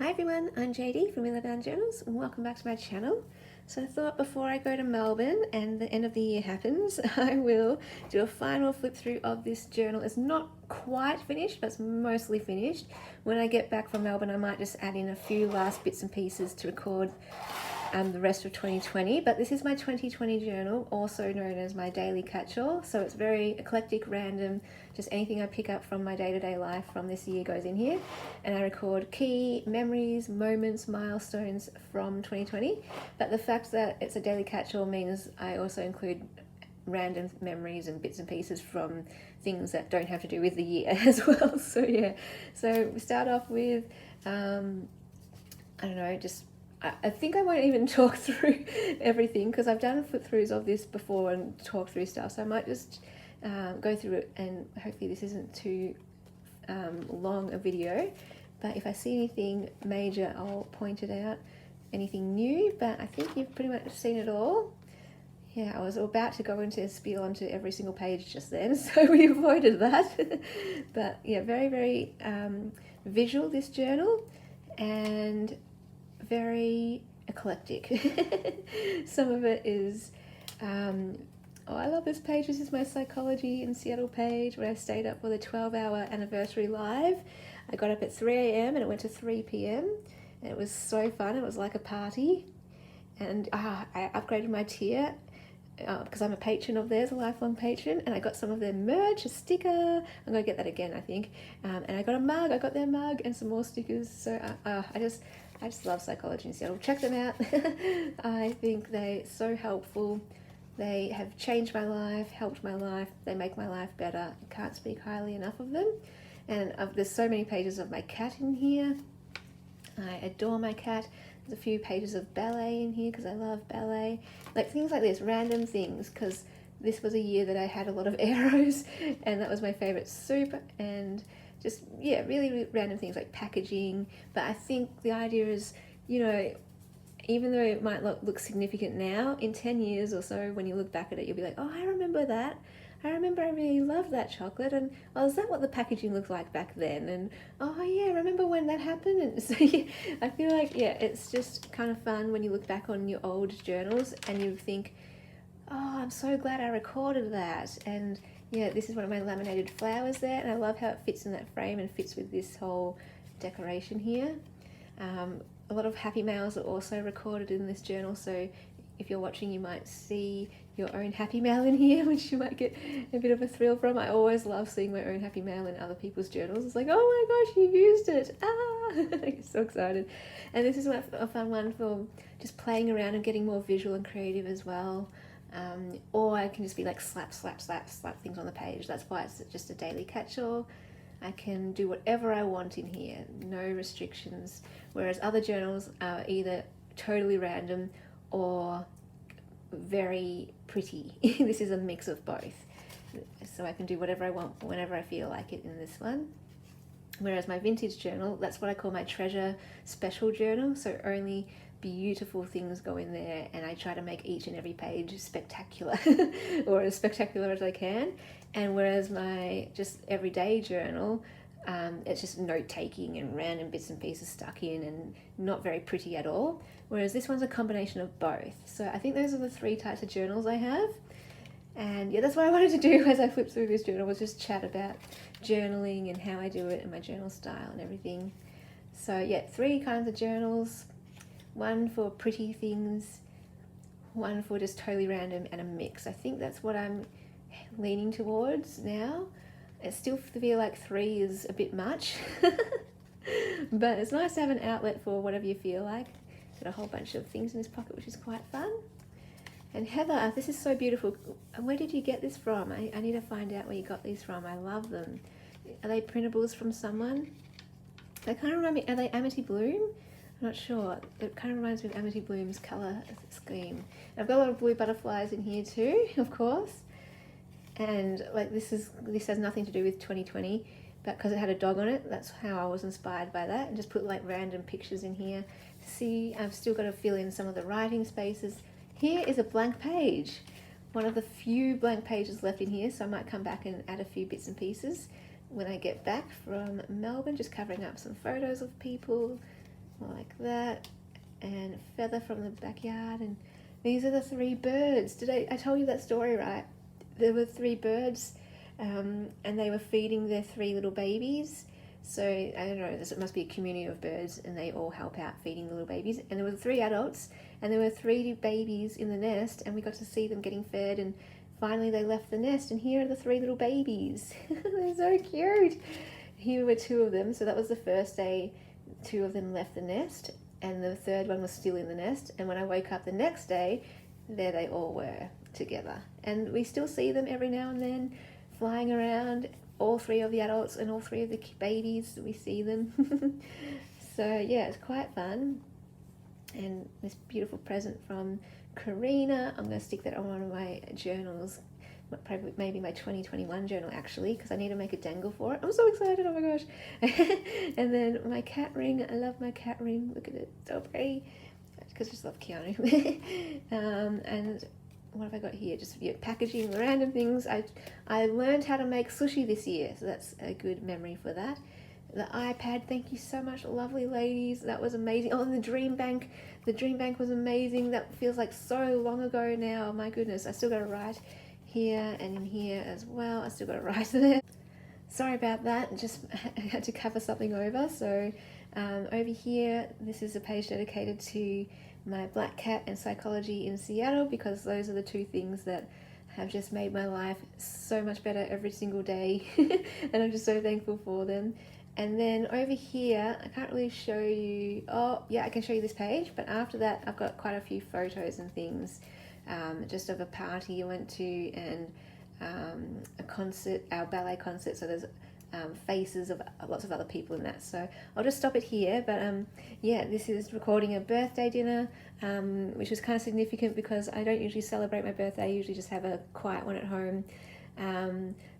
Hi everyone, I'm JD from Millbound Journals and welcome back to my channel. So I thought before I go to Melbourne and the end of the year happens, I will do a final flip through of this journal. It's not quite finished, but it's mostly finished. When I get back from Melbourne, I might just add in a few last bits and pieces to record the rest of 2020, but this is my 2020 journal, also known as my daily catch-all. So it's very eclectic, random, just anything I pick up from my day-to-day life from this year goes in here, and I record key memories, moments, milestones from 2020. But the fact that it's a daily catch-all means I also include random memories and bits and pieces from things that don't have to do with the year as well. So yeah, so we start off with I don't know, just I think I won't even talk through everything because I've done flip throughs of this before and talked through stuff, so I might just go through it, and hopefully this isn't too long a video. But if I see anything major, I'll point it out. Anything new, but I think you've pretty much seen it all. Yeah, I was about to go into a spiel onto every single page just then, so we avoided that. But yeah, very, very visual, this journal, and very eclectic. Some of it is, oh, I love this page. This is my Psychology in Seattle page where I stayed up for the 12-hour anniversary live. I got up at 3 a.m. and it went to 3 p.m. and it was so fun. It was like a party. And I upgraded my tier because I'm a patron of theirs, a lifelong patron, and I got some of their merch, a sticker. I'm going to get that again, I think. And I got a mug. I got their mug and some more stickers. So I just love Psychology in Seattle. Check them out. I think they're so helpful. They have changed my life, helped my life. They make my life better. I can't speak highly enough of them. And there's so many pages of my cat in here. I adore my cat. There's a few pages of ballet in here because I love ballet. Like things like this, random things, because this was a year that I had a lot of arrows and that was my favorite soup, and just, yeah, really, really random things like packaging. But I think the idea is, you know, even though it might look significant now, in 10 years or so, when you look back at it, you'll be like, oh, I remember that. I remember I really loved that chocolate, and oh, is that what the packaging looked like back then? And oh yeah, remember when that happened? And so yeah, I feel like, yeah, it's just kind of fun when you look back on your old journals and you think, oh, I'm so glad I recorded that. And yeah, this is one of my laminated flowers there, and I love how it fits in that frame and fits with this whole decoration here. A lot of happy mails are also recorded in this journal, so if you're watching, you might see your own happy mail in here, which you might get a bit of a thrill from. I always love seeing my own happy mail in other people's journals. It's like, oh my gosh, you used it! Ah, I get so excited. And this is a fun one for just playing around and getting more visual and creative as well. Or I can just be like slap things on the page. That's why it's just a daily catch-all. I can do whatever I want in here, no restrictions. Whereas other journals are either totally random or very pretty. This is a mix of both. So I can do whatever I want whenever I feel like it in this one. Whereas my vintage journal, that's what I call my treasure special journal. So only beautiful things go in there, and I try to make each and every page spectacular or as spectacular as I can. And whereas my just everyday journal, it's just note taking and random bits and pieces stuck in and not very pretty at all. Whereas this one's a combination of both. So I think those are the three types of journals I have. And yeah, that's what I wanted to do as I flipped through this journal, was just chat about journaling and how I do it and my journal style and everything. So yeah, three kinds of journals. One for pretty things, one for just totally random, and a mix. I think that's what I'm leaning towards now. It still feel like three is a bit much, but it's nice to have an outlet for whatever you feel like. Got a whole bunch of things in this pocket, which is quite fun. And Heather, this is so beautiful. Where did you get this from? I need to find out where you got these from. I love them. Are they printables from someone? They kind of remind me, are they Amity Bloom? I'm not sure. It kind of reminds me of Amity Bloom's colour scheme. I've got a lot of blue butterflies in here too, of course. And like this has nothing to do with 2020, but because it had a dog on it, that's how I was inspired by that. And just put like random pictures in here. See, I've still got to fill in some of the writing spaces. Here is a blank page. One of the few blank pages left in here, so I might come back and add a few bits and pieces when I get back from Melbourne, just covering up some photos of people. like that, and feather from the backyard. And these are the 3 birds. I told you that story, right? There were 3 birds, and they were feeding their 3 little babies. So I don't know, it must be a community of birds, and they all help out feeding the little babies. And there were 3 adults, and there were 3 babies in the nest, and we got to see them getting fed. And finally they left the nest, and here are the 3 little babies. They're so cute. Here were 2 of them. So that was the first day 2 of them left the nest, and the 3rd one was still in the nest. And when I woke up the next day, there they all were together. And we still see them every now and then flying around, all 3 of the adults and all 3 of the babies, we see them. So yeah, it's quite fun. And this beautiful present from Karina, I'm going to stick that on one of my journals, probably maybe my 2021 journal actually, because I need to make a dangle for it. I'm so excited, oh my gosh. And then my cat ring, I love my cat ring, look at it, so pretty, because I just love Keanu. And what have I got here? Just packaging random things. I learned how to make sushi this year, so that's a good memory for that. The iPad, thank you so much, lovely ladies. That was amazing. Oh, and the Dream Bank. The Dream Bank was amazing. That feels like so long ago now. My goodness, I still got to write here and in here as well. I still got to write there. Sorry about that. Just had to cover something over. So over here, this is a page dedicated to my black cat and psychology in Seattle, because those are the 2 things that have just made my life so much better every single day. And I'm just so thankful for them. And then over here, I can't really show you, oh yeah, I can show you this page, but after that I've got quite a few photos and things, just of a party I went to, and a concert, our ballet concert, so there's faces of lots of other people in that. So I'll just stop it here, but yeah, this is recording a birthday dinner, which was kind of significant because I don't usually celebrate my birthday. I usually just have a quiet one at home.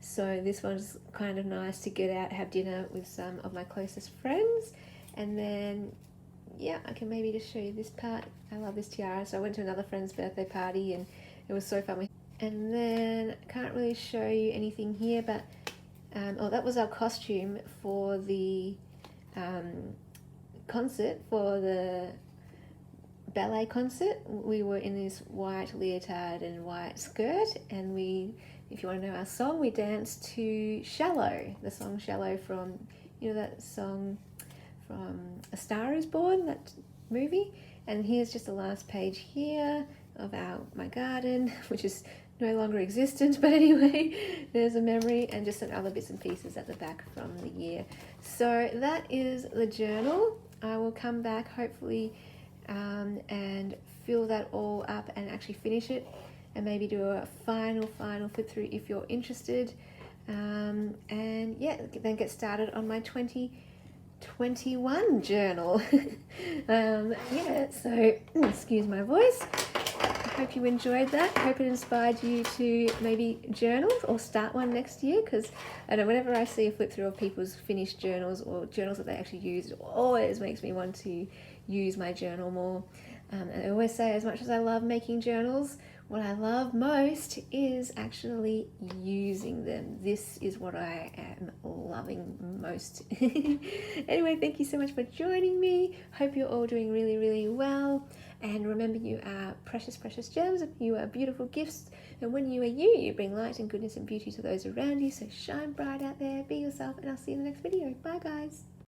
So this was kind of nice to get out, have dinner with some of my closest friends. And then yeah, I can maybe just show you this part. I love this tiara. So I went to another friend's birthday party, and it was so fun. And then I can't really show you anything here, but oh, that was our costume for the concert, for the ballet concert. We were in this white leotard and white skirt, and we, if you want to know our song, we danced to Shallow, the song Shallow from, you know, that song from A Star Is Born, that movie. And here's just the last page here of my garden, which is no longer existent, but anyway, there's a memory, and just some other bits and pieces at the back from the year. So that is the journal. I will come back hopefully and fill that all up and actually finish it, and maybe do a final flip through if you're interested, and yeah, then get started on my 2021 journal. Yeah, so excuse my voice. I hope you enjoyed that. I hope it inspired you to maybe journal or start one next year, because I know whenever I see a flip through of people's finished journals or journals that they actually used, it always makes me want to use my journal more. And I always say, as much as I love making journals, what I love most is actually using them. This is what I am loving most. Anyway, thank you so much for joining me. Hope you're all doing really, really well. And remember, you are precious, precious gems. You are beautiful gifts. And when you are you, you bring light and goodness and beauty to those around you. So shine bright out there, be yourself, and I'll see you in the next video. Bye, guys.